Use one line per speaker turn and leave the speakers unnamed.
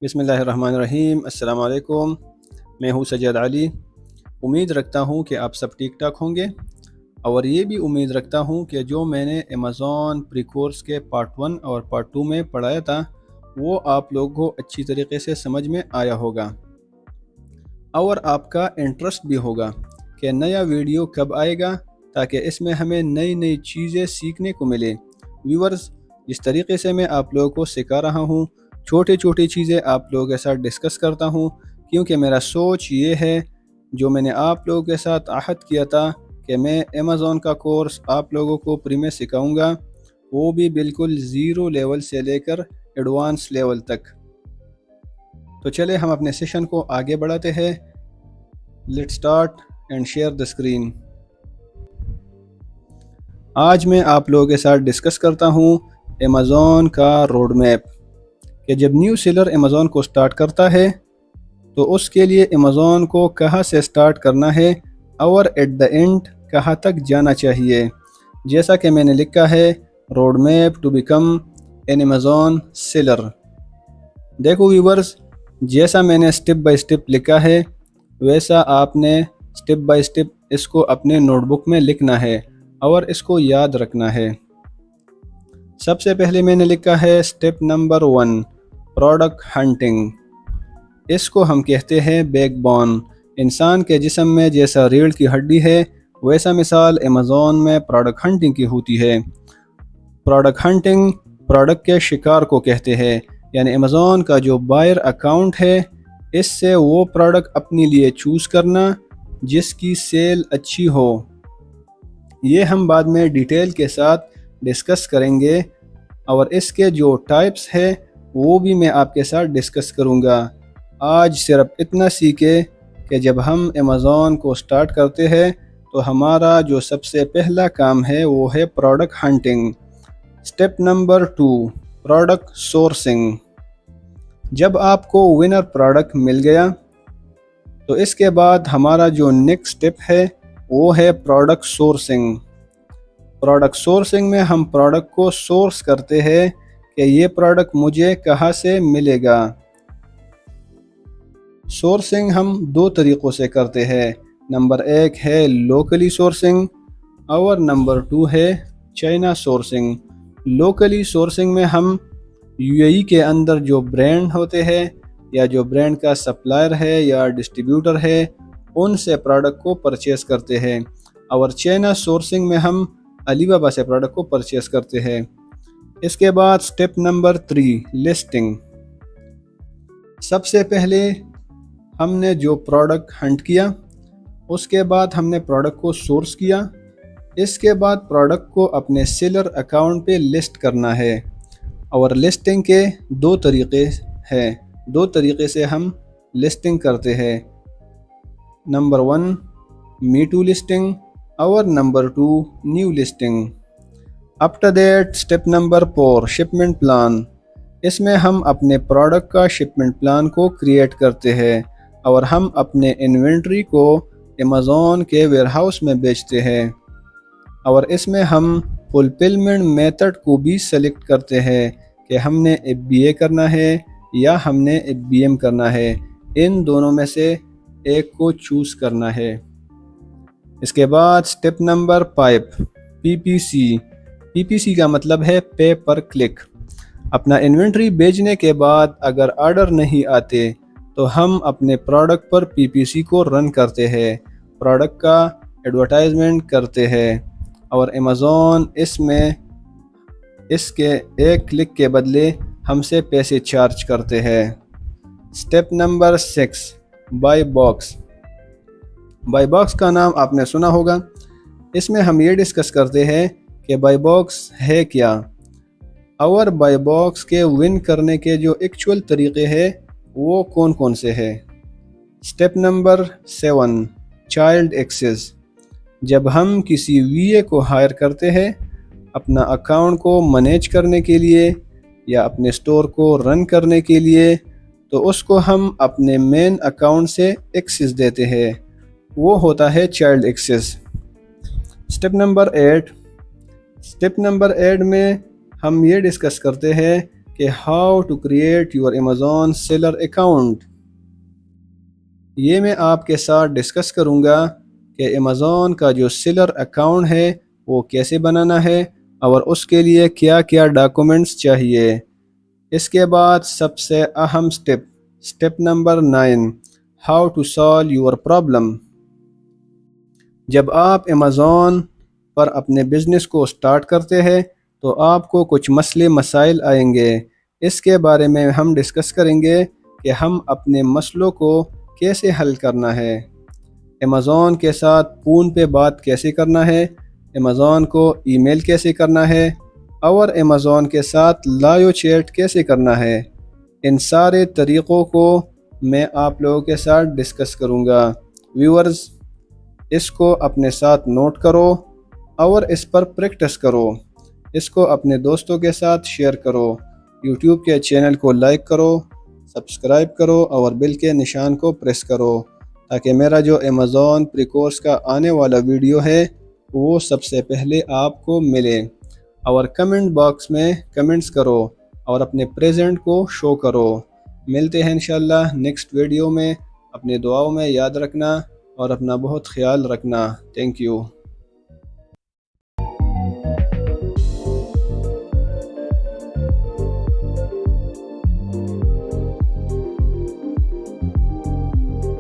बिस्मिल्लाहिर्रहमानिर्रहीम। अस्सलाम वालेकुम। मैं हूँ सज्जाद अली। उम्मीद रखता हूँ कि आप सब ठीक ठाक होंगे और ये भी उम्मीद रखता हूँ कि जो मैंने अमेज़ॉन प्री कोर्स के पार्ट 1 और पार्ट 2 में पढ़ाया था वो आप लोगों को अच्छी तरीके से समझ में आया होगा और आपका इंटरेस्ट भी होगा कि नया वीडियो कब आएगा ताकि इसमें हमें नई नई चीज़ें सीखने को मिले। व्यूअर्स, जिस तरीके से मैं आप लोगों को सिखा रहा हूँ, छोटी छोटी चीज़ें आप लोगों के साथ डिस्कस करता हूँ, क्योंकि मेरा सोच ये है, जो मैंने आप लोगों के साथ आहद किया था कि मैं अमेज़ॉन का कोर्स आप लोगों को फ्री में सिखाऊंगा, वो भी बिल्कुल ज़ीरो लेवल से लेकर एडवांस लेवल तक। तो चले हम अपने सेशन को आगे बढ़ाते हैं। Let's start and share the screen. आज मैं आप लोगों के साथ डिस्कस करता हूँ अमेज़ॉन का रोड मैप, कि जब न्यू सेलर अमेज़ॉन को स्टार्ट करता है तो उसके लिए अमेज़ॉन को कहाँ से स्टार्ट करना है और एट द एंड कहाँ तक जाना चाहिए। जैसा कि मैंने लिखा है, road map to become an Amazon seller. देखो व्यूवर्स, जैसा मैंने स्टेप बाय स्टेप लिखा है वैसा आपने स्टेप बाय स्टेप इसको अपने नोटबुक में लिखना है और इसको याद रखना है। सबसे पहले मैंने लिखा है स्टेप नंबर 1, प्रोडक्ट हंटिंग। इसको हम कहते हैं बैकबोन। इंसान के जिस्म में जैसा रीढ़ की हड्डी है वैसा मिसाल अमेज़ॉन में प्रोडक्ट हंटिंग की होती है। प्रोडक्ट हंटिंग प्रोडक्ट के शिकार को कहते हैं, यानी अमेज़ॉन का जो बायर अकाउंट है इससे वो प्रोडक्ट अपने लिए चूज़ करना जिसकी सेल अच्छी हो। ये हम बाद में डिटेल के साथ डिस्कस करेंगे और इसके जो टाइप्स है वो भी मैं आपके साथ डिस्कस करूँगा। आज सिर्फ इतना सीखे कि जब हम अमेज़ॉन को स्टार्ट करते हैं तो हमारा जो सबसे पहला काम है वो है product hunting. Step number 2, product sourcing. जब आपको विनर प्रोडक्ट मिल गया तो इसके बाद हमारा जो नेक्स्ट स्टेप है वो है प्रोडक्ट सोर्सिंग। प्रोडक्ट सोर्सिंग में हम प्रोडक्ट को सोर्स करते हैं कि ये प्रोडक्ट मुझे कहाँ से मिलेगा। सोर्सिंग हम 2 तरीक़ों से करते हैं। नंबर 1 है लोकली सोर्सिंग और नंबर 2 है चाइना सोर्सिंग। लोकली सोर्सिंग में हम यूएई के अंदर जो ब्रांड होते हैं या जो ब्रांड का सप्लायर है या डिस्ट्रीब्यूटर है उनसे प्रोडक्ट को परचेस करते हैं, और चाइना सोर्सिंग में हम अलीबाबा से प्रोडक्ट को परचेस करते हैं। इसके बाद स्टेप नंबर 3, लिस्टिंग। सबसे पहले हमने जो प्रोडक्ट हंट किया उसके बाद हमने प्रोडक्ट को सोर्स किया, इसके बाद प्रोडक्ट को अपने सेलर अकाउंट पे लिस्ट करना है। और लिस्टिंग के 2 तरीक़े हैं, 2 तरीक़े से हम लिस्टिंग करते हैं। नंबर 1 मी टू लिस्टिंग और number 2 new listing. After that step number 4, shipment plan. इसमें हम अपने प्रोडक्ट का शिपमेंट प्लान को क्रिएट करते हैं और हम अपने इन्वेंट्री को अमेज़ॉन के वेयरहाउस में बेचते हैं, और इसमें हम फुलफिलमेंट मेथड को भी सेलेक्ट करते हैं कि हमने FBA करना है या हमने FBM करना है। इन दोनों में से एक को चूज़ करना है। इसके बाद स्टेप नंबर 5, PPC। PPC का मतलब है पे पर क्लिक। अपना इन्वेंट्री बेचने के बाद अगर ऑर्डर नहीं आते तो हम अपने प्रोडक्ट पर PPC को रन करते हैं, प्रोडक्ट का एडवर्टाइजमेंट करते हैं, और अमेज़ॉन इसमें इसके एक क्लिक के बदले हमसे पैसे चार्ज करते हैं। Step number 6, buy box. Buy box का नाम आपने सुना होगा। इसमें हम ये डिस्कस करते हैं कि बाय बॉक्स है क्या और बाय बॉक्स के विन करने के जो एक्चुअल तरीक़े हैं वो कौन कौन से हैं। Step number 7, child access. जब हम किसी VA को हायर करते हैं अपना अकाउंट को मैनेज करने के लिए या अपने स्टोर को रन करने के लिए, तो उसको हम अपने मेन अकाउंट से एक्सेस देते हैं, वो होता है चाइल्ड एक्सेस। स्टेप नंबर 8 में हम ये डिस्कस करते हैं کہ how to create your Amazon seller account. یہ میں آپ کے ساتھ ڈسکس کروں گا کہ امیزون کا جو سیلر اکاؤنٹ ہے وہ کیسے بنانا ہے اور اس کے لیے کیا کیا ڈاکومنٹس چاہیے. اس کے بعد سب سے اہم step number 9 how to solve your problem. جب آپ امیزون پر اپنے بزنس کو سٹارٹ کرتے ہیں تو آپ کو کچھ مسائل آئیں گے. اس کے بارے میں ہم ڈسکس کریں گے کہ ہم اپنے مسئلوں کو کیسے حل کرنا ہے. امیزون کے ساتھ فون پہ بات کیسے کرنا ہے، امیزون کو ای میل کیسے کرنا ہے، اور امیزون کے ساتھ لائیو چیٹ کیسے کرنا ہے. ان سارے طریقوں کو میں آپ لوگوں کے ساتھ ڈسکس کروں گا. ویورز، اس کو اپنے ساتھ نوٹ کرو اور اس پر پریکٹس کرو. اس کو اپنے دوستوں کے ساتھ شیئر کرو. یوٹیوب کے چینل کو لائک کرو، سبسکرائب کرو اور بیل کے نشان کو پریس کرو تاکہ میرا جو امیزون پری کورس کا آنے والا ویڈیو ہے وہ سب سے پہلے آپ کو ملے. اور کمنٹ باکس میں کمنٹس کرو اور اپنے پریزنٹ کو شو کرو. ملتے ہیں انشاءاللہ نیکسٹ ویڈیو میں. اپنے دعاؤں میں یاد رکھنا اور اپنا بہت خیال رکھنا. Thank you.